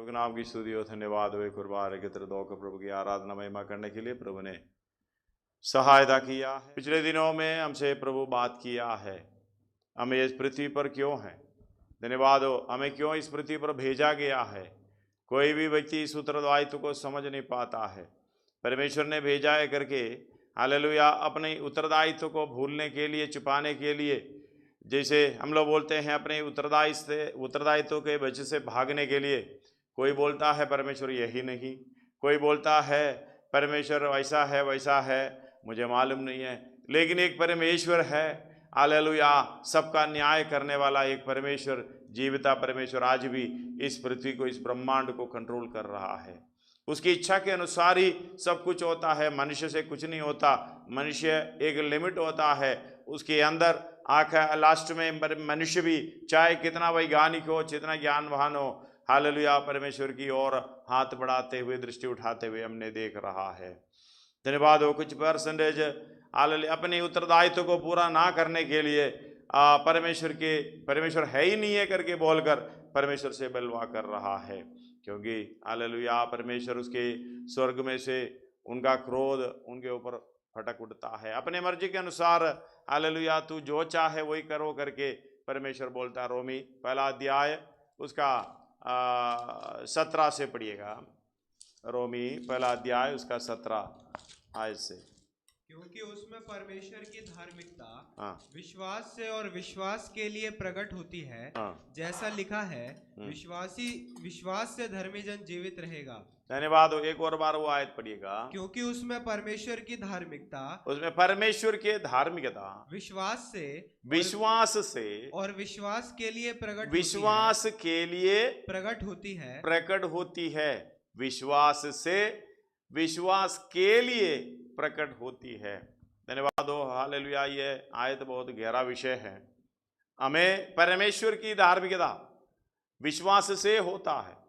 प्रभु के नाम की स्तुति हो, धन्यवाद हो एक और बार एकत्र होकर प्रभु की आराधना महिमा करने के लिए प्रभु ने सहायता किया है। पिछले दिनों में हमसे प्रभु बात किया है, हमें इस पृथ्वी पर क्यों है, धन्यवाद हो, हमें क्यों इस पृथ्वी पर भेजा गया है। कोई भी व्यक्ति इस उत्तरदायित्व को समझ नहीं पाता है। परमेश्वर ने भेजा है करके हालेलुया अपने उत्तरदायित्व को भूलने के लिए, छुपाने के लिए, जैसे हम लोग बोलते हैं अपने उत्तरदायित्व के वजह से भागने के लिए। कोई बोलता है परमेश्वर यही नहीं, कोई बोलता है परमेश्वर ऐसा है वैसा है, मुझे मालूम नहीं है। लेकिन एक परमेश्वर है हालेलुया, सबका न्याय करने वाला एक परमेश्वर, जीविता परमेश्वर आज भी इस पृथ्वी को, इस ब्रह्मांड को कंट्रोल कर रहा है। उसकी इच्छा के अनुसार ही सब कुछ होता है, मनुष्य से कुछ नहीं होता। मनुष्य एक लिमिट होता है, उसके अंदर आखिर लास्ट में मनुष्य भी चाहे कितना वैज्ञानिक हो, जितना ज्ञानवान हो, हालेलुया परमेश्वर की ओर हाथ बढ़ाते हुए, दृष्टि उठाते हुए हमने देख रहा है। धन्यवाद हो। कुछ परसेंटेज हालेलुया अपने उत्तरदायित्व को पूरा ना करने के लिए परमेश्वर है ही नहीं है करके बोलकर परमेश्वर से बलवा कर रहा है, क्योंकि हालेलुया परमेश्वर उसके स्वर्ग में से उनका क्रोध उनके ऊपर फटक उठता है। अपने मर्जी के अनुसार हालेलुया तू जो चाहे वही करो करके परमेश्वर बोलता है। रोमी पहला अध्याय उसका 17 से पढ़िएगा। रोमी पहला अध्याय उसका 17 आयत से। क्योंकि उसमें परमेश्वर की धार्मिकता विश्वास से और विश्वास के लिए प्रकट होती है, जैसा लिखा है, विश्वास से धर्मी जन जीवित रहेगा। धन्यवाद हो। एक और बार वो आयत पढ़िएगा। क्योंकि उसमें परमेश्वर की धार्मिकता, उसमें परमेश्वर की धार्मिकता विश्वास से और विश्वास के लिए प्रकट होती है। विश्वास से विश्वास के लिए प्रकट होती है। धन्यवाद हो। हालेलुया। ये आयत बहुत गहरा विषय है। हमें परमेश्वर की धार्मिकता विश्वास से होता है।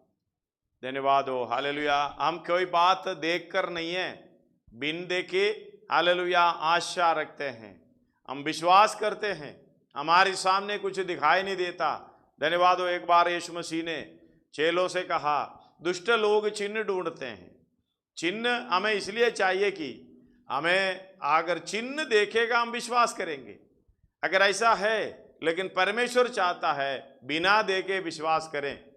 धन्यवाद हो। हालेलुया। हम कोई बात देखकर नहीं है, बिन देखे हालेलुया आशा रखते हैं, हम विश्वास करते हैं। हमारे सामने कुछ दिखाई नहीं देता। धन्यवाद हो। एक बार यीशु मसीह ने चेलों से कहा, दुष्ट लोग चिन्ह ढूंढते हैं। चिन्ह हमें इसलिए चाहिए कि हमें अगर चिन्ह देखेगा हम विश्वास करेंगे। अगर ऐसा है, लेकिन परमेश्वर चाहता है बिना देखे विश्वास करें।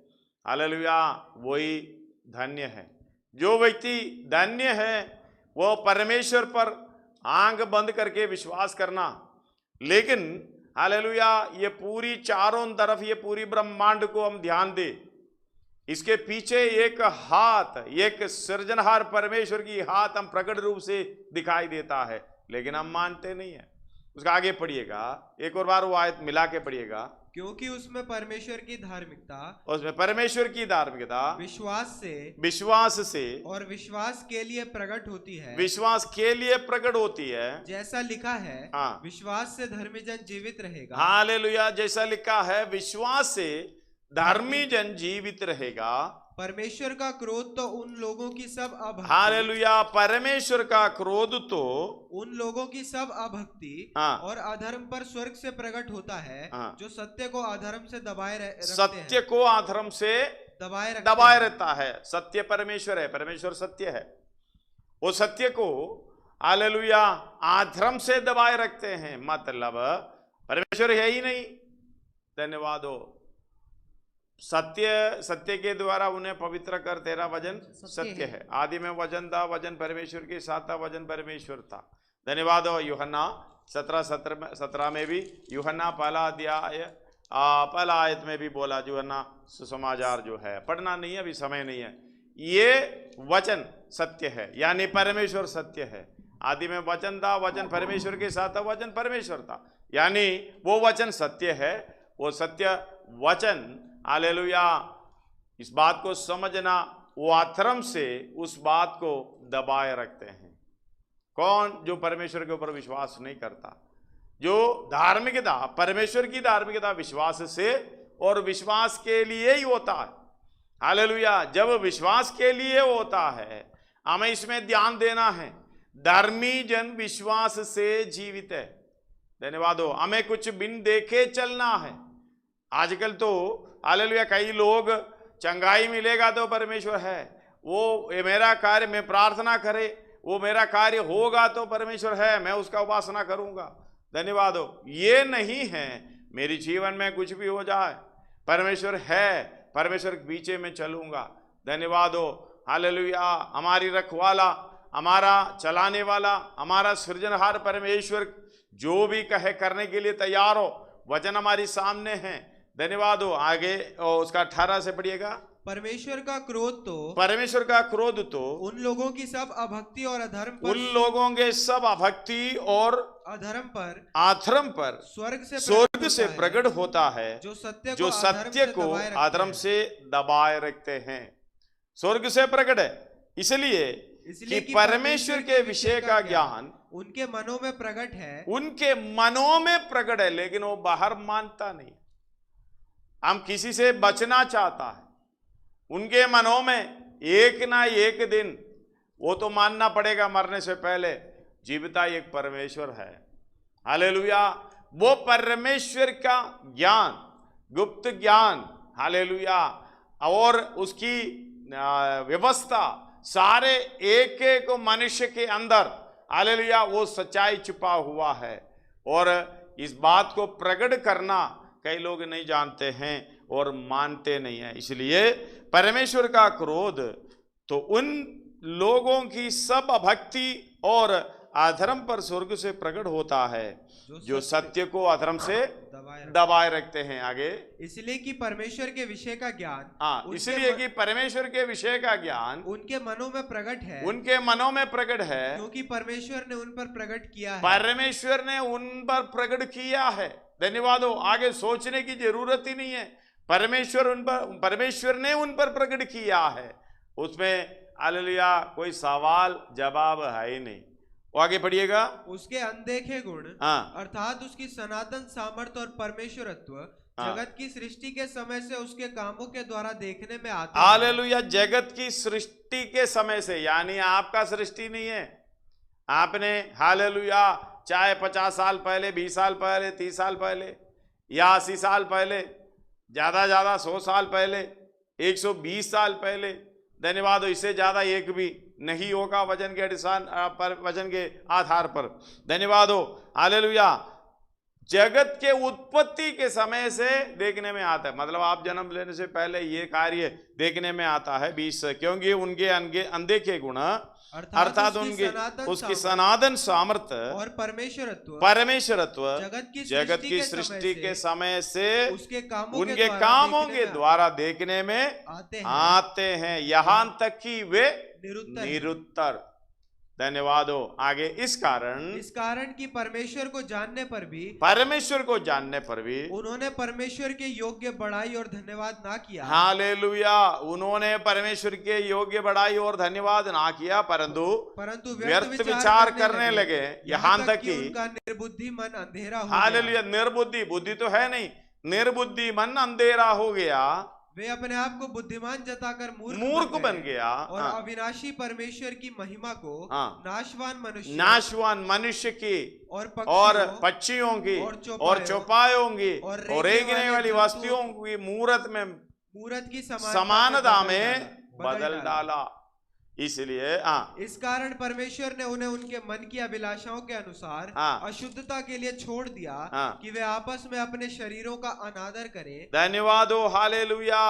हालेलुया। वही धन्य है। जो व्यक्ति धन्य है वो परमेश्वर पर आंख बंद करके विश्वास करना। लेकिन हालेलुया ये पूरी चारों तरफ, ये पूरी ब्रह्मांड को हम ध्यान दे, इसके पीछे एक हाथ, एक सृजनहार परमेश्वर की हाथ हम प्रकट रूप से दिखाई देता है, लेकिन हम मानते नहीं है। उसका आगे पढ़िएगा, एक और बार वो आयत मिला के पढ़िएगा। क्योंकि उसमें परमेश्वर की धार्मिकता, विश्वास से और विश्वास के लिए प्रकट होती है, जैसा लिखा है, विश्वास से धर्मी जन जीवित रहेगा। हालेलुया। जैसा लिखा है, विश्वास से धर्मी जन जीवित रहेगा। परमेश्वर का क्रोध तो उन लोगों की सब अभक्ति, हालेलुया। परमेश्वर का क्रोध तो उन लोगों की सब अभक्ति और अधर्म पर स्वर्ग से प्रकट होता है, जो सत्य को अधर्म से दबाए रहता है। सत्य परमेश्वर है, परमेश्वर सत्य है। वो सत्य को हालेलुया अधर्म से दबाए रखते हैं, मतलब परमेश्वर है ही नहीं। धन्यवाद हो। सत्य के द्वारा उन्हें पवित्र कर, तेरा वचन सत्य है। आदि में वचन था, वचन परमेश्वर के साथ था, वचन परमेश्वर था। धन्यवाद हो। यूहन्ना 17 में भी, यूहन्ना पहला अध्याय पहला आयत में भी बोला, यूहन्ना सुसमाचार जो है, पढ़ना नहीं है अभी, समय नहीं है। ये वचन सत्य है, यानी परमेश्वर सत्य है। आदि में वचन था, वचन परमेश्वर के साथ था, वचन परमेश्वर था, यानी वो वचन सत्य है। वो सत्य वचन हालेलुया, इस बात को समझना, वो अधर्म से उस बात को दबाए रखते हैं। कौन? जो परमेश्वर के ऊपर विश्वास नहीं करता। जो धार्मिकता, परमेश्वर की धार्मिकता विश्वास से और विश्वास के लिए ही होता है। हालेलुया। जब विश्वास के लिए होता है, हमें इसमें ध्यान देना है। धर्मी जन विश्वास से जीवित है। धन्यवाद हो। हमें कुछ बिन देखे चलना है। आजकल तो हालेलुया कई लोग चंगाई मिलेगा तो परमेश्वर है, वो ये मेरा कार्य मैं प्रार्थना करे, वो मेरा कार्य होगा तो परमेश्वर है, मैं उसका उपासना करूंगा। धन्यवाद हो। ये नहीं है मेरी जीवन में कुछ भी हो जाए, परमेश्वर है, परमेश्वर के पीछे में चलूंगा। धन्यवाद हो। हालेलुया। हमारी रखवाला, हमारा चलाने वाला, हमारा सृजनहार परमेश्वर जो भी कहे करने के लिए तैयार हो। वचन हमारी सामने है। धन्यवाद हो। आगे उसका 18 से पढ़िएगा। परमेश्वर का क्रोध तो उन लोगों की सब अभक्ति और अधर्म पर, उन लोगों के सब अभक्ति और अधर्म पर स्वर्ग से प्रकट होता है, जो सत्य को अधर्म से दबाए रखते हैं। स्वर्ग से प्रकट है इसलिए कि परमेश्वर के विषय का ज्ञान उनके मनों में प्रकट है, उनके मनों में प्रकट है, लेकिन वो बाहर मानता नहीं। हम किसी से बचना चाहता है, उनके मनों में एक ना एक दिन वो तो मानना पड़ेगा मरने से पहले, जीविता एक परमेश्वर है। हालेलुया। वो परमेश्वर का ज्ञान, गुप्त ज्ञान, हालेलुया, और उसकी व्यवस्था सारे एक एक मनुष्य के अंदर, हालेलुया, वो सच्चाई छुपा हुआ है। और इस बात को प्रकट करना कई लोग नहीं जानते हैं और मानते नहीं है। इसलिए परमेश्वर का क्रोध तो उन लोगों की सब अभक्ति और अधर्म पर स्वर्ग से प्रकट होता है, जो सत्य को अधर्म से दबाए रखते हैं। आगे, इसलिए कि परमेश्वर के विषय का ज्ञान, इसलिए कि परमेश्वर के विषय का ज्ञान उनके मनों में प्रकट है, उनके मनों में प्रकट है, क्योंकि परमेश्वर ने उन पर प्रकट किया है। परमेश्वर ने उन पर प्रकट किया है। धन्यवाद हो। आगे सोचने की जरूरत ही नहीं है, परमेश्वर ने उन पर प्रकट किया है। उसमें हालेलुया कोई सवाल जवाब है ही नहीं। वो आगे पढ़िएगा। उसके अनदेखे गुण, अर्थात उसकी सनातन सामर्थ्य और परमेश्वरत्व जगत की सृष्टि के समय से उसके कामों के द्वारा देखने में आते हैं। हालेलुया। जगत की सृष्टि के समय से, यानी आपका सृष्टि नहीं है। आपने हालेलुया चाहे 50 साल पहले, 20 साल पहले, 30 साल पहले या 80 साल पहले, ज्यादा 100 साल पहले, 120 साल पहले, धन्यवाद हो, इससे ज्यादा एक भी नहीं होगा वजन के वजन के आधार पर। धन्यवाद हो। हालेलुया। जगत के उत्पत्ति के समय से देखने में आता है, मतलब आप जन्म लेने से पहले ये कार्य देखने में आता है 20, क्योंकि उनके अनदेखे गुण अर्थात उनके उसकी सनातन सामर्थ्य और परमेश्वरत्व जगत की सृष्टि के समय से उनके कामों के द्वारा देखने में आते हैं, यहां तक कि वे निरुत्तर। धन्यवाद हो। आगे, इस कारण कि परमेश्वर को जानने पर भी उन्होंने परमेश्वर के योग्य बड़ाई और धन्यवाद ना किया। हालेलुया। उन्होंने परमेश्वर के योग्य बड़ाई और धन्यवाद ना किया, परंतु व्यर्थ विचार करने लगे, यहाँ तक कि उनका निर्बुद्धि मन अंधेरा हो गया। हालेलुया। निर्बुद्धि, बुद्धि तो है नहीं, निर्बुद्धि मन अंधेरा हो गया। वे अपने आप को बुद्धिमान जताकर मूर्ख बन गया और अविनाशी परमेश्वर की महिमा को नाशवान मनुष्य की और पक्षियों की और चौपायों की और रेंगने वाली वस्तुओं की मूरत की समानता में बदल डाला। इसलिए इस कारण परमेश्वर ने उन्हें उनके मन की अभिलाषाओं के अनुसार अशुद्धता के लिए छोड़ दिया कि वे आपस में अपने शरीरों का अनादर करें। धन्यवाद हो। हालेलुया।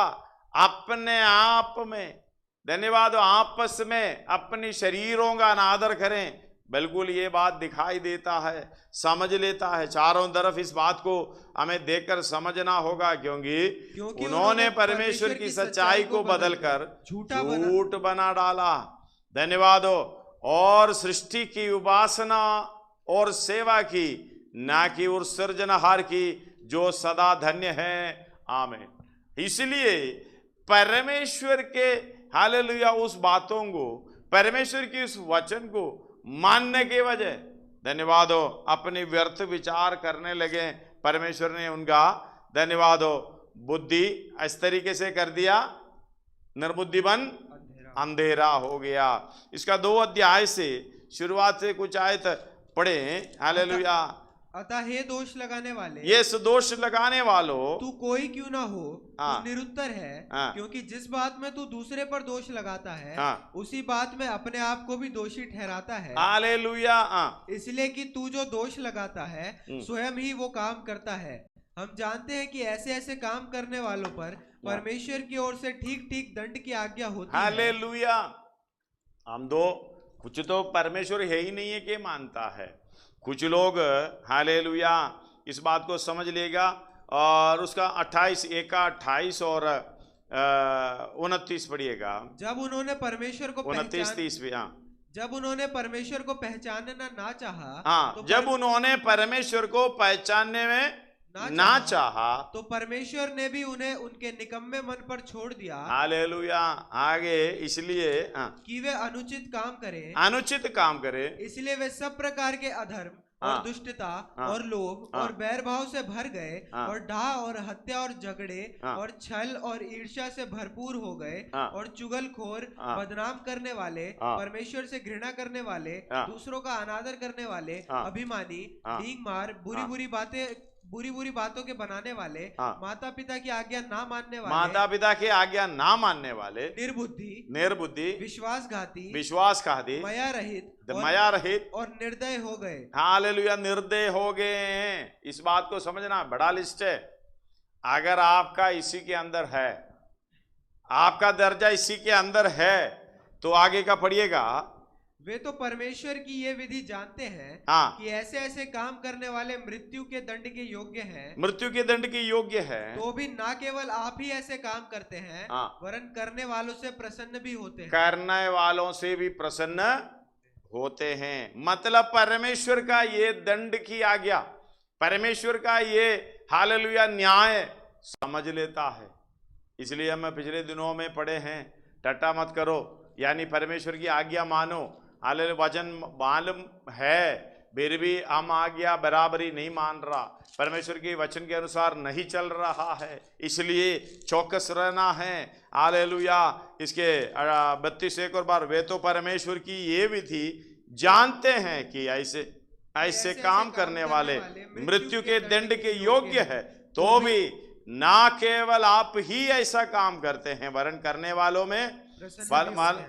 अपने आप में, धन्यवाद हो, आपस में अपने शरीरों का अनादर करें। बिल्कुल ये बात दिखाई देता है, समझ लेता है, चारों तरफ इस बात को हमें देखकर समझना होगा, क्योंकि उन्होंने परमेश्वर की सच्चाई को बदलकर झूठ बना डाला। धन्यवाद हो। और सृष्टि की उपासना और सेवा की, ना कि उस सृजनहार की जो सदा धन्य है। आमीन। इसलिए परमेश्वर के हालेलुया उस बातों को, परमेश्वर की उस वचन को मानने के वजह, धन्यवाद हो, अपनी व्यर्थ विचार करने लगे। परमेश्वर ने उनका, धन्यवाद हो, बुद्धि इस तरीके से कर दिया, निर्बुद्धि बन अंधेरा हो गया। इसका 2 अध्याय से शुरुआत से कुछ आयत पढ़े। हालेलुया। अतः हे दोष लगाने वाले, ये दोष लगाने वालों, तू कोई क्यों ना हो, हाँ। तू निरुत्तर है, हाँ। क्योंकि जिस बात में तू दूसरे पर दोष लगाता है, हाँ। उसी बात में अपने आप को भी दोषी ठहराता है। हालेलुया। इसलिए कि तू जो दोष लगाता है स्वयं ही वो काम करता है। हम जानते हैं कि ऐसे ऐसे काम करने वालों पर परमेश्वर की ओर से ठीक ठीक दंड की आज्ञा होती है। हालेलुया। हम दो कुछ तो परमेश्वर है ही नहीं है कि मानता है। कुछ लोग हालेलुया इस बात को समझ लेगा और उसका 28 और 29 पढ़िएगा। जब उन्होंने परमेश्वर को 29-30 भी। हाँ, जब उन्होंने परमेश्वर को पहचानना ना चाहा, हाँ, तो जब उन्होंने परमेश्वर को पहचानने में ना चाहा, तो परमेश्वर ने भी उन्हें उनके निकम्मे मन पर छोड़ दिया। हालेलुया। आगे इसलिए कि वे अनुचित काम करें, अनुचित काम करे, इसलिए वे सब प्रकार के अधर्म और दुष्टता और लोभ और बैर भाव से भर गए और डाह और हत्या और झगड़े और छल और ईर्ष्या से भरपूर हो गए और चुगलखोर, बदनाम करने वाले, परमेश्वर से घृणा करने वाले, दूसरों का अनादर करने वाले, अभिमानी, डींग मार, बुरी बुरी बातों के बनाने वाले, माता पिता की आज्ञा ना मानने वाले, माता पिता की आज्ञा ना मानने वाले, निर्बुद्धि, विश्वासघाती, माया रहित और निर्दय हो गए। हालेलुया। निर्दय हो गए हैं। इस बात को समझना बड़ा लिस्ट है। अगर आपका इसी के अंदर है, आपका दर्जा इसी के अंदर है, तो आगे का पढ़िएगा। वे तो परमेश्वर की ये विधि जानते हैं कि ऐसे ऐसे काम करने वाले मृत्यु के दंड के योग्य हैं। मृत्यु के दंड के योग्य है। तो भी ना केवल आप ही ऐसे काम करते हैं, वरन करने वालों से प्रसन्न भी होते हैं। करने वालों से भी प्रसन्न होते हैं। मतलब परमेश्वर का ये दंड की आज्ञा, परमेश्वर का ये हालेलुया न्याय समझ लेता है। इसलिए हम पिछले दिनों में पढ़े हैं, टट्टा मत करो, यानी परमेश्वर की आज्ञा मानो। हालेलुया। वचन मालूम है, फिर भी हम आज्ञा बराबरी नहीं मान रहा, परमेश्वर के वचन के अनुसार नहीं चल रहा है, इसलिए चौकस रहना है। हालेलुया। इसके 32 और बार, वे तो परमेश्वर की ये विधि जानते हैं कि ऐसे काम करने वाले मृत्यु के दंड के योग्य है, तो भी ना केवल आप ही ऐसा काम करते हैं, वरन करने वालों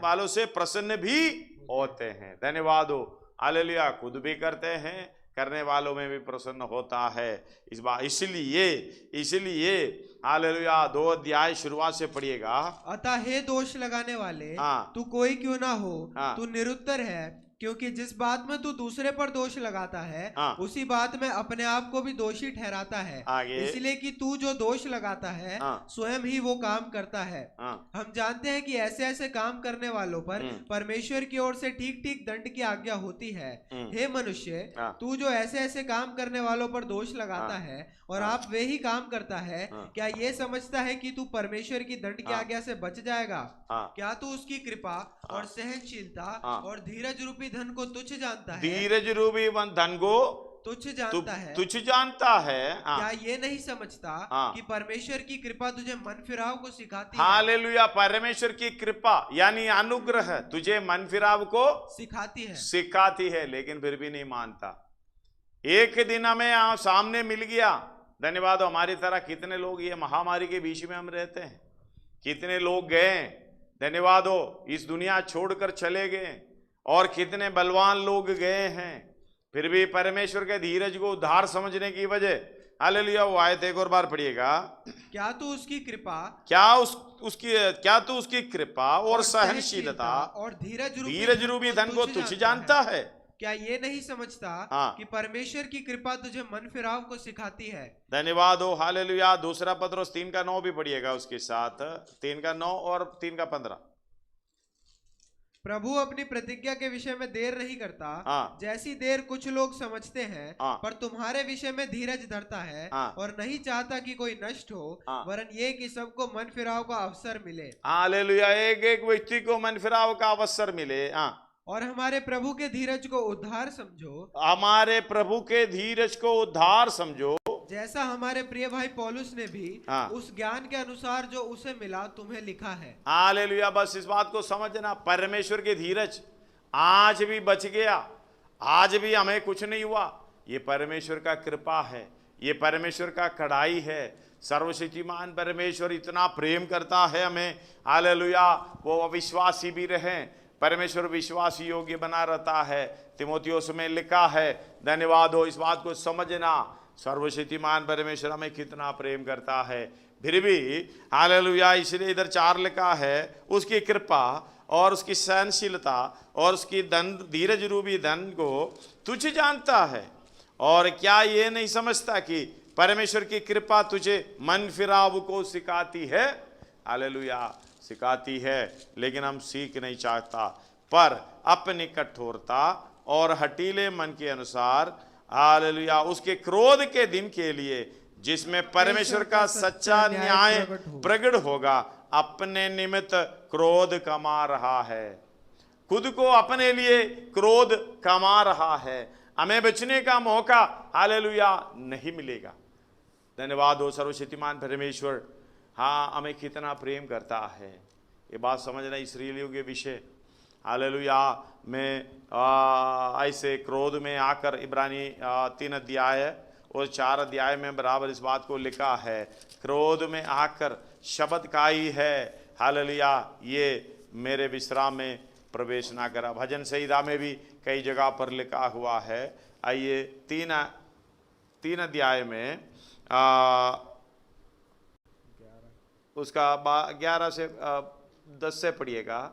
वालों से प्रसन्न भी होते हैं। धन्यवाद हो। हालेलुया। खुद भी करते हैं, करने वालों में भी प्रसन्न होता है। इस बात इसलिए हालेलुया 2 अध्याय शुरुआत से पढ़िएगा। अतः हे दोष लगाने वाले, तू कोई क्यों ना हो, तू निरुत्तर है, क्योंकि जिस बात में तू दूसरे पर दोष लगाता है, उसी बात में अपने आप को भी दोषी ठहराता है। इसलिए कि तू जो दोष लगाता है स्वयं ही वो काम करता है। हम जानते हैं कि ऐसे ऐसे काम करने वालों पर परमेश्वर की ओर से ठीक ठीक दंड की आज्ञा होती है। हे मनुष्य, तू जो ऐसे ऐसे काम करने वालों पर दोष लगाता है और आप वे ही काम करता है, क्या ये समझता है कि तू परमेश्वर की दंड की आज्ञा से बच जाएगा? क्या तू उसकी कृपा और सहनशीलता और धीरज रूपी धन को तुच्छ जानता है? धीरज रूपी धन को तुच्छ जानता है। तुच्छ जानता है। क्या ये नहीं समझता कि परमेश्वर की कृपा तुझे मन फिराव को सिखाती है? हालेलुया। परमेश्वर की कृपा यानी अनुग्रह तुझे मन फिराव को सिखाती है, लेकिन फिर भी नहीं मानता। एक दिन हमें सामने मिल गया। धन्यवाद। हमारी तरह कितने लोग, ये महामारी के बीच में हम रहते हैं, कितने लोग गए, धन्यवाद हो, इस दुनिया छोड़कर चले गए, और कितने बलवान लोग गए हैं, फिर भी परमेश्वर के धीरज को उद्धार समझने की वजह, हालेलुया। वो आयत एक और बार पढ़िएगा। क्या तू उसकी कृपा, क्या तू उसकी कृपा और सहनशीलता और धीरज रूपी धन को तुच्छ जानता है? क्या ये नहीं समझता कि परमेश्वर की कृपा तुझे मन फिराव को सिखाती है? धन्यवाद हो। हालेलुया। 2 पत्रोस 3:9 भी पढ़िएगा उसके साथ, 3:9 और 3:15। प्रभु अपनी प्रतिज्ञा के विषय में देर नहीं करता, जैसी देर कुछ लोग समझते हैं, पर तुम्हारे विषय में धीरज धरता है और नहीं चाहता कि कोई नष्ट हो, वरन ये कि सबको मन फिराव का अवसर मिले। हालेलुया। एक व्यक्ति को मन फिराव का अवसर मिले। और हमारे प्रभु के धीरज को उद्धार समझो, हमारे प्रभु के धीरज को उद्धार समझो, जैसा हमारे प्रिय भाई पौलुस ने भी उस ज्ञान के अनुसार जो उसे मिला तुम्हें लिखा है। हालेलुया। बस इस बात को समझना, परमेश्वर के धीरज आज भी बच गया, आज भी हमें कुछ नहीं हुआ, ये परमेश्वर का कृपा है, ये परमेश्वर का कड़ाई है। सर्वशक्तिमान परमेश्वर इतना प्रेम करता है हमें, हालेलुया। वो अविश्वासी भी रहें, परमेश्वर विश्वासी योग्य बना रहता है। तिमोथियोस में लिखा है, धन्यवाद हो, इस बात को समझना, सर्वशक्तिमान परमेश्वर हमें कितना प्रेम करता है। फिर भी हालेलुया, इसलिए इधर 4 लिखा है, उसकी कृपा और उसकी सहनशीलता और उसकी धीरज रूपी धन को तुझ जानता है, और क्या ये नहीं समझता कि परमेश्वर की कृपा तुझे मन फिराव को सिखाती है। हालेलुया, सिखाती है, लेकिन हम सीख नहीं चाहता, पर अपनी कठोरता और हठीले मन के अनुसार, हालेलुया, उसके क्रोध के दिन के लिए जिसमें परमेश्वर का सच्चा न्याय प्रकट होगा, अपने निमित्त क्रोध कमा रहा है। खुद को अपने लिए क्रोध कमा रहा है। हमें बचने का मौका, हालेलुया, नहीं मिलेगा। धन्यवाद हो सर्वशक्तिमान परमेश्वर, हाँ, हमें कितना प्रेम करता है। ये बात समझना इस्राएलियों के विषय, हालेलुया। में ऐसे क्रोध में आकर इब्रानी 3 अध्याय और 4 अध्याय में बराबर इस बात को लिखा है, क्रोध में आकर शब्द खाई है, हालेलुया, ये मेरे विश्राम में प्रवेश ना करा। भजन संहिता में भी कई जगह पर लिखा हुआ है। आइए 3 अध्याय में उसका 11 से 10 से पढ़िएगा।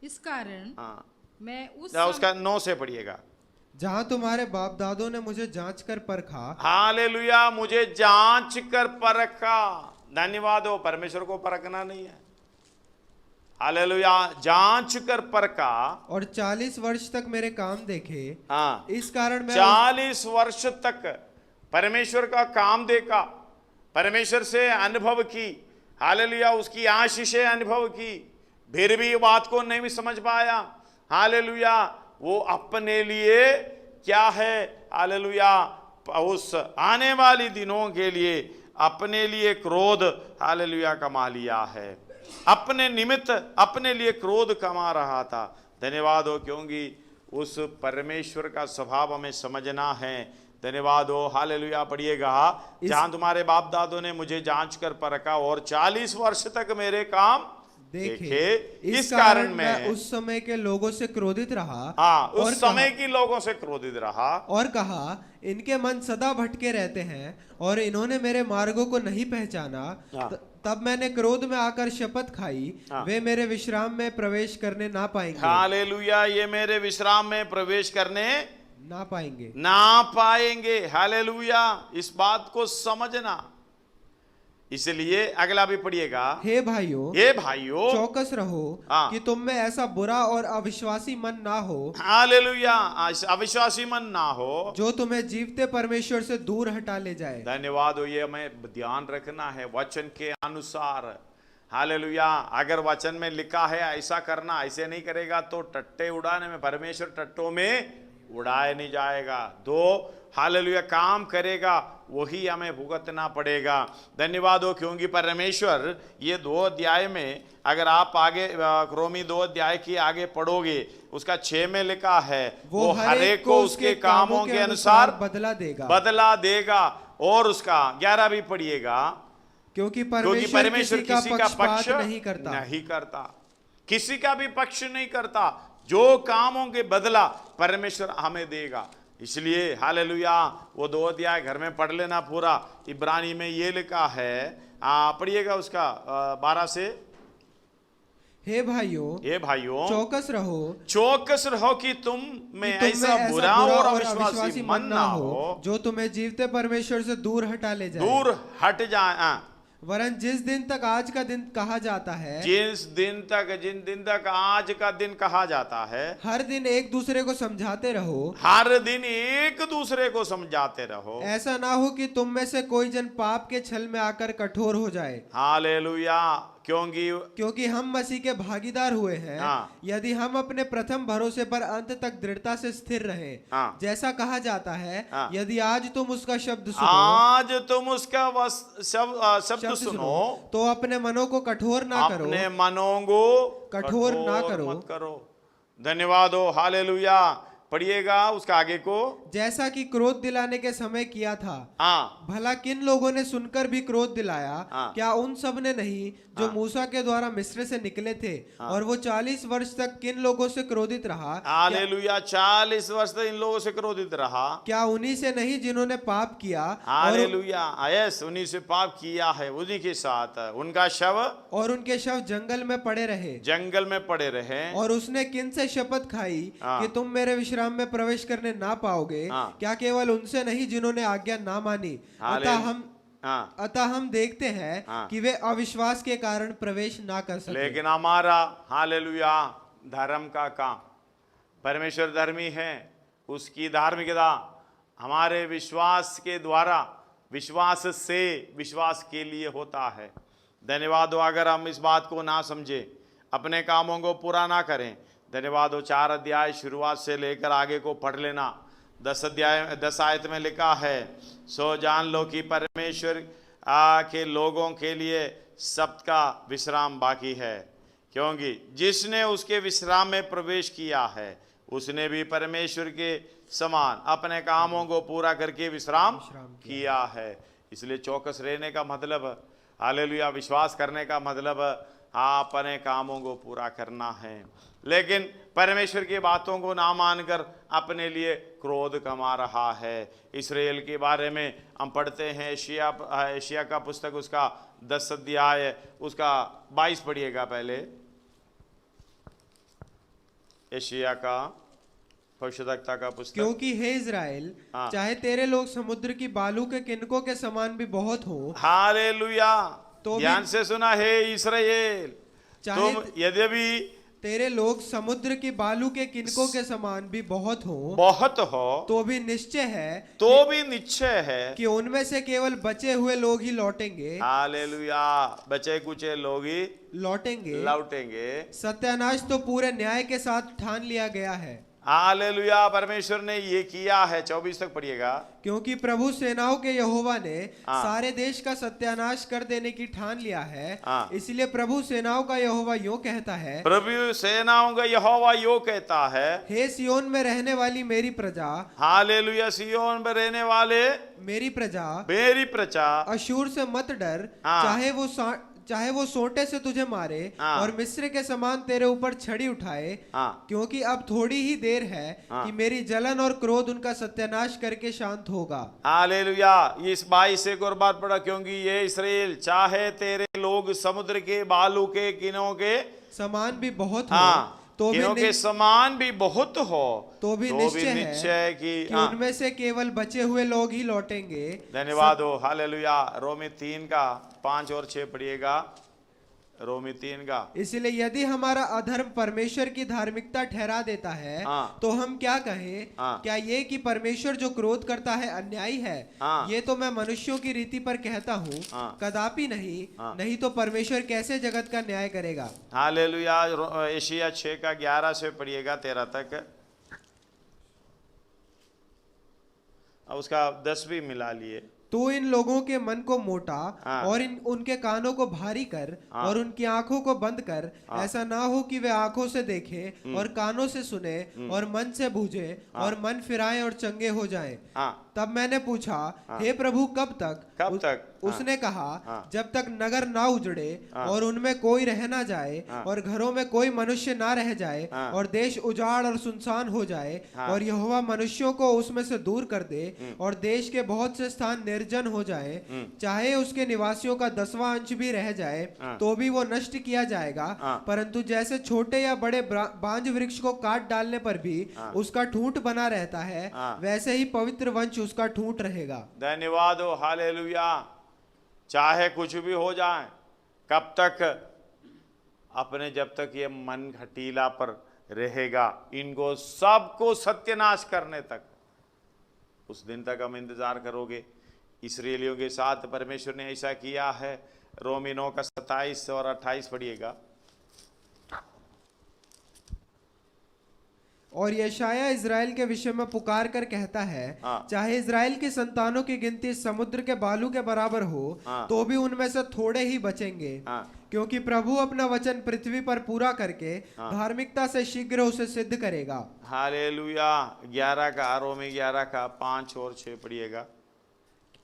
इस कारण हाँ, मैं उसका 9 से पढ़िएगा। जहां तुम्हारे बाप दादों ने मुझे जांच कर परखा, हालेलुया, मुझे जांच कर परखा। धन्यवाद हो, परमेश्वर को परखना नहीं है, हालेलुया, जांच कर परखा, और 40 वर्ष तक मेरे काम देखे। हाँ, इस कारण मैं 40 वर्ष तक परमेश्वर का काम देखा, परमेश्वर से अनुभव की, हालेलुया, उसकी आशीषें अनुभव की, फिर भी बात को नहीं समझ पाया। हालेलुया, वो अपने लिए क्या है, हालेलुया, उस आने वाली दिनों के लिए अपने लिए क्रोध, हालेलुया, कमा लिया है। अपने निमित्त अपने लिए क्रोध कमा रहा था। धन्यवाद हो, क्योंकि उस परमेश्वर का स्वभाव हमें समझना है। धन्यवाद हो, हालेलुया। पढ़िएगा, जहां तुम्हारे बाप दादों ने मुझे जांच कर परखा और 40 वर्ष तक मेरे काम देखे, इस कारण मैं उस समय के लोगों से क्रोधित रहा। हाँ, उस समय की लोगों से क्रोधित रहा और कहा, इनके मन सदा भटके रहते हैं और इन्होंने मेरे मार्गों को नहीं पहचाना। तब मैंने क्रोध में आकर शपथ खाई, वे मेरे विश्राम में प्रवेश करने ना पाएंगे। हालेलुया, ये मेरे विश्राम में प्रवेश करने ना पाएंगे। हालेलुया, इस बात को समझना। इसलिए अगला भी पढ़िएगा, हे भाइयों, चौकस रहो कि तुम में ऐसा बुरा और अविश्वासी मन ना हो। हालेलुया, अविश्वासी मन ना हो, जो तुम्हें जीवते परमेश्वर से दूर हटा ले जाए। धन्यवाद हो, ये हमें ध्यान रखना है वचन के अनुसार। हालेलुया, अगर वचन में लिखा है ऐसा करना, ऐसे नहीं करेगा तो टट्टे उड़ाने में, परमेश्वर टट्टों में उड़ाए नहीं जाएगा। हालेलुया, काम करेगा वही हमें भुगतना पड़ेगा। धन्यवाद हो, क्योंकि परमेश्वर ये 2 अध्याय में, अगर आप आगे रोमी 2 अध्याय की आगे पढ़ोगे, उसका 6 में लिखा है, वो हरेक को उसके कामों के अनुसार बदला देगा। और उसका 11 भी पढ़िएगा, क्योंकि परमेश्वर किसी का पक्ष नहीं करता, किसी का भी पक्ष नहीं करता। जो कामों के बदला परमेश्वर हमें देगा। इसलिए हालेलुया, वो 2 अध्याय घर में पढ़ लेना पूरा। इब्रानी में ये लिखा है, पढ़िएगा उसका 12 से। हे भाइयों, चौकस रहो कि तुम में ऐसा बुरा और अविश्वासी मन ना हो, जो तुम्हें जीवते परमेश्वर से दूर हट जाए। वरन जिस दिन तक आज का दिन कहा जाता है, जिन दिन तक आज का दिन कहा जाता है, हर दिन एक दूसरे को समझाते रहो। ऐसा ना हो कि तुम में से कोई जन पाप के छल में आकर कठोर हो जाए। हालेलुया, क्योंकि हम मसीह के भागीदार हुए हैं। यदि हम अपने प्रथम भरोसे पर अंत तक दृढ़ता से स्थिर रहे, जैसा कहा जाता है, यदि आज तुम उसका शब्द सुनो, तो अपने मनों को कठोर ना करो। मत करो। धन्यवाद हो, हालेलुया। पढ़िएगा उसका आगे को। जैसा कि क्रोध दिलाने के समय किया था, हाँ भला किन लोगों ने सुनकर भी क्रोध दिलाया? हाँ। क्या उन सब ने नहीं जो मूसा के द्वारा मिस्र से निकले थे? और वो 40 वर्ष तक किन लोगों से क्रोधित रहा? हालेलुया, 40 वर्ष तक इन लोगों से क्रोधित रहा। क्या उन्हीं से नहीं जिन्होंने पाप किया? हालेलुया, यस, उन्हीं से पाप किया है, उन्हीं के साथ उनका शव और उनके शव जंगल में पड़े रहे, जंगल में पड़े रहे। और उसने किन से शपथ खाई कि तुम मेरे विश्राम में प्रवेश करने ना पाओगे? क्या केवल उनसे नहीं जिन्होंने आज्ञा ना मानी? अतः हम देखते हैं कि वे अविश्वास के कारण प्रवेश ना कर सके। लेकिन हमारा हालेलुया धर्म का काम, परमेश्वर धर्मी है, उसकी धार्मिकता हमारे विश्वास के द्वारा, विश्वास से विश्वास के लिए होता है। धन्यवाद हो अगर हम इस बात को ना समझे, अपने कामों को पूरा ना करें। धन्यवाद हो 4 अध्याय शुरुआत से लेकर आगे को पढ़ लेना। 10 आयत में लिखा है, सो जान लो कि परमेश्वर के लोगों के लिए सब्त का विश्राम बाकी है, क्योंकि जिसने उसके विश्राम में प्रवेश किया है उसने भी परमेश्वर के समान अपने कामों को पूरा करके विश्राम किया है। इसलिए चौकस रहने का मतलब, हालेलुया, विश्वास करने का मतलब अपने कामों को पूरा करना है। लेकिन परमेश्वर की बातों को ना मानकर अपने लिए क्रोध कमा रहा है। इस्राएल के बारे में हम पढ़ते हैं, एशिया का पुस्तक उसका 10 अध्याय उसका 22 पढ़िएगा पहले। एशिया का भविष्यद्वक्ता का पुस्तक। क्योंकि हे इज़राइल, चाहे तेरे लोग समुद्र की बालू के किनकों के समान भी बहुत हो। हालेलुया, तो ध्यान से सुना, हे इस्राएल, तुम यद्यपि तेरे लोग समुद्र की बालू के किनकों के समान भी बहुत हो, तो भी निश्चय है कि उनमें से केवल बचे हुए लोग ही लौटेंगे। हालेलुया, बचे कुचे लोग ही लौटेंगे। सत्यानाश तो पूरे न्याय के साथ ठान लिया गया है। हालेलुया, परमेश्वर ने ये किया है। 24 तक पढ़िएगा। क्योंकि प्रभु सेनाओं के यहोवा ने सारे देश का सत्यानाश कर देने की ठान लिया है। इसलिए प्रभु सेनाओं का यहोवा यो कहता है, प्रभु सेनाओं का यहोवा यो कहता है, हे सियोन में रहने वाली मेरी प्रजा, हालेलुया, सियोन में रहने वाले मेरी प्रजा, अशूर से मत डर, चाहे वो सोंटे से तुझे मारे और मिस्र के समान तेरे ऊपर छड़ी उठाए। क्योंकि अब थोड़ी ही देर है कि मेरी जलन और क्रोध उनका सत्यानाश करके शांत होगा। हालेलुया, इस 22 से एक और बात पढ़ा, क्योंकि ये इस्राएल, चाहे तेरे लोग समुद्र के बालू के किनों के समान भी बहुत हो, किनों के समान भी बहुत हो, तो भी निश्चय है कि उनमें से केवल बचे हुए लोग ही लौटेंगे। धन्यवाद हो, हालेलुया। रोमी 3 का 5 और 6 पढ़िएगा। रोमी 3 का। इसलिए यदि हमारा अधर्म परमेश्वर की धार्मिकता ठहरा देता है, तो हम क्या कहें? क्या ये कि परमेश्वर जो क्रोध करता है अन्यायी है? ये तो मैं मनुष्यों की रीति पर कहता हूँ, कदापि नहीं तो परमेश्वर कैसे जगत का न्याय करेगा? हालेलुया। एशिया 6 का 11 से पढ़िएगा 13 तक। अब उसका 10 भी मिला लिए। तो इन लोगों के मन को मोटा और उनके कानों को भारी कर और उनकी आंखों को बंद कर, ऐसा ना हो कि वे आंखों से देखें और कानों से सुने और मन से बूझे और मन फिराएं और चंगे हो जाएं। तब मैंने पूछा, हे प्रभु, कब तक? उसने कहा, जब तक नगर ना उजड़े और उनमें कोई रह ना जाए और घरों में कोई मनुष्य ना रह जाए और देश उजाड़ और सुनसान हो जाए और यहोवा मनुष्यों को उसमें से दूर कर दे और देश के बहुत से स्थान निर्जन हो जाए, चाहे उसके निवासियों का 10वां अंश भी रह जाए तो भी वो नष्ट किया जाएगा। परंतु जैसे छोटे या बड़े बांज वृक्ष को काट डालने पर भी उसका ठूंठ बना रहता है, वैसे ही पवित्र वंश उसका ठूंठ रहेगा। धन्यवाद हो, हालेलुया। चाहे कुछ भी हो जाए, कब तक? अपने जब तक ये मन घटीला पर रहेगा, इनको सबको सत्यानाश करने तक, उस दिन तक हम इंतजार करोगे। इस्राएलियों के साथ परमेश्वर ने ऐसा किया है। रोमी 9 का 27 और 28 पढ़िएगा। और यशाया इज़राइल के विषय में पुकार कर कहता है, चाहे इज़राइल की संतानों की गिनती समुद्र के बालू के बराबर हो, तो भी उनमें से थोड़े ही बचेंगे। क्योंकि प्रभु अपना वचन पृथ्वी पर पूरा करके धार्मिकता से शीघ्र उसे सिद्ध करेगा। हालेलुया। 11 का रोमी 11 का 5 और 6 पढ़िएगा।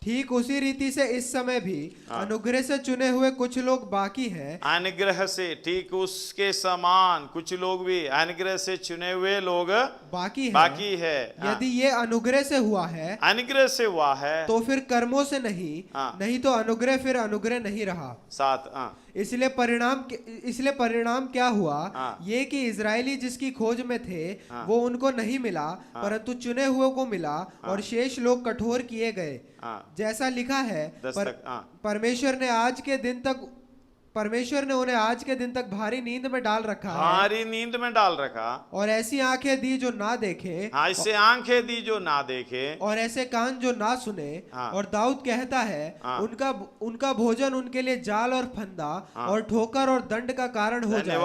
ठीक उसी रीति से इस समय भी अनुग्रह से चुने हुए कुछ लोग बाकी हैं। अनुग्रह से, ठीक उसके समान कुछ लोग भी अनुग्रह से चुने हुए लोग बाकी है। यदि ये अनुग्रह से हुआ है, अनुग्रह से हुआ है, तो फिर कर्मों से नहीं, नहीं तो अनुग्रह फिर अनुग्रह नहीं रहा। 7 इसलिए परिणाम क्या हुआ, ये कि इजरायली जिसकी खोज में थे वो उनको नहीं मिला, परंतु चुने हुए को मिला, और शेष लोग कठोर किए गए। जैसा लिखा है, परमेश्वर ने उन्हें आज के दिन तक भारी नींद में डाल रखा है। भारी नींद में डाल रखा। और ऐसी आंखें दी जो ना देखे, ऐसे आंखें दी जो ना देखे, और ऐसे कान जो ना सुने। और दाऊद कहता है, उनका भोजन उनके लिए जाल और फंदा और ठोकर और दंड का कारण हो जाए।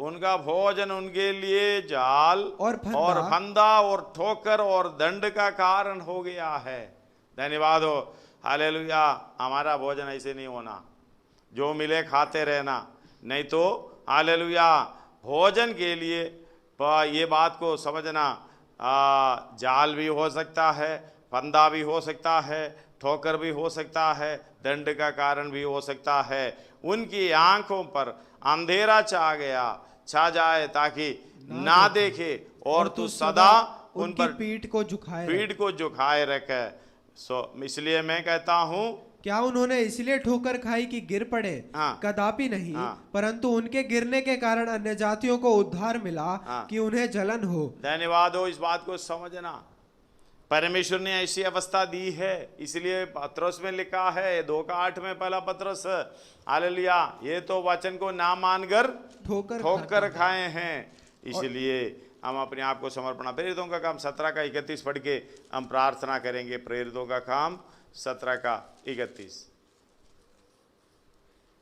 उनका भोजन उनके लिए जाल और फंदा और ठोकर और दंड का कारण हो गया है। धन्यवाद हो। हालेलुया। हमारा भोजन ऐसे नहीं होना, जो मिले खाते रहना, नहीं तो हालेलुया भोजन के लिए ये बात को समझना, जाल भी हो सकता है, फंदा भी हो सकता है, ठोकर भी हो सकता है, दंड का कारण भी हो सकता है। उनकी आंखों पर अंधेरा छा जाए ताकि ना देखे, और तू सदा उन पर पीठ को झुकाए रखे। इसलिए मैं कहता हूं, क्या उन्होंने इसलिए ठोकर खाई कि गिर पड़े? कदापि नहीं, परंतु उनके गिरने के कारण अन्य जातियों को उद्धार मिला कि उन्हें जलन हो। धन्यवाद हो। इस बात को समझना, परमेश्वर ने ऐसी अवस्था दी है, इसलिए पत्रस में लिखा है 2:8 में पहला पत्रस, हालेलुया, ये तो वचन को ना मानकर ठोकर खाए हैं। इसलिए हम अपने आप को समर्पण, प्रेरितों का काम 17 का 31 पढ़ के हम प्रार्थना करेंगे। प्रेरितों का काम 17 का 31।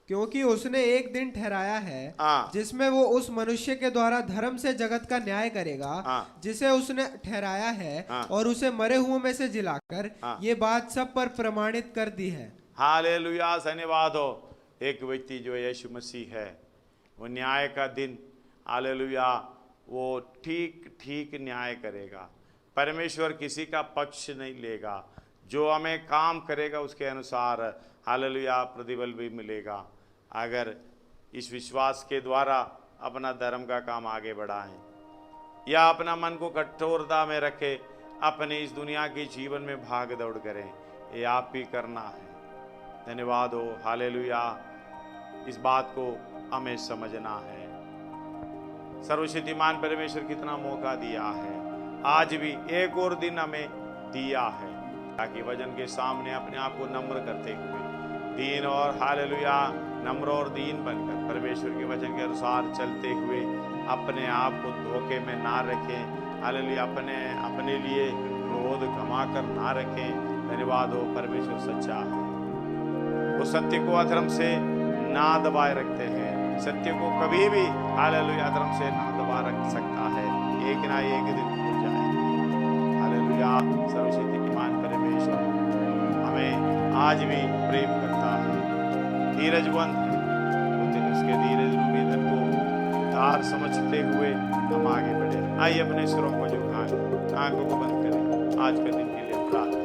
क्योंकि उसने एक दिन ठहराया है जिसमें वो उस मनुष्य के द्वारा धर्म से जगत का न्याय करेगा, जिसे उसने ठहराया है, और उसे मरे हुओं में से जिलाकर ये बात सब पर प्रमाणित कर दी है। हालेलुया। धन्यवाद हो। एक व्यक्ति जो यीशु मसीह है, वो न्याय का दिन, हालेलुया, वो ठीक न्याय करेगा। परमेश्वर किसी का पक्ष नहीं लेगा, जो हमें काम करेगा उसके अनुसार हालेलुया प्रतिफल भी मिलेगा। अगर इस विश्वास के द्वारा अपना धर्म का काम आगे बढ़ाएं, या अपना मन को कठोरता में रखें, अपने इस दुनिया के जीवन में भाग दौड़ करें, ये आप भी करना है। धन्यवाद हो। हालेलुया। इस बात को हमें समझना है। सर्वशक्तिमान परमेश्वर कितना मौका दिया है, आज भी एक और दिन हमें दिया है, ताकि वचन के सामने अपने आप को नम्र करते हुए, दीन और हालेलुया नम्र और दीन बनकर परमेश्वर के वचन के अनुसार चलते हुए अपने आप को धोखे में ना रखें। हालेलुया। अपने लिए क्रोध गमा कर ना रखें। धन्यवाद हो। परमेश्वर सच्चा है, वो सत्य को अधर्म से ना दबाए रखते हैं। सत्य को कभी भी हालेलुया अधर्म से ना दबा रख सकता है, एक ना एक दिन हो जाए। हालेलुया। सर्वशक्तिमान परमेश्वर हमें आज भी प्रेम करता है, धीरजवंत है, उसके धीरज रूपी धन को धार समझते हुए हम आगे बढ़े। आइए अपने सिरों को झुकाएं, आंखों को बंद करें, आज के दिन के लिए प्रार्थना।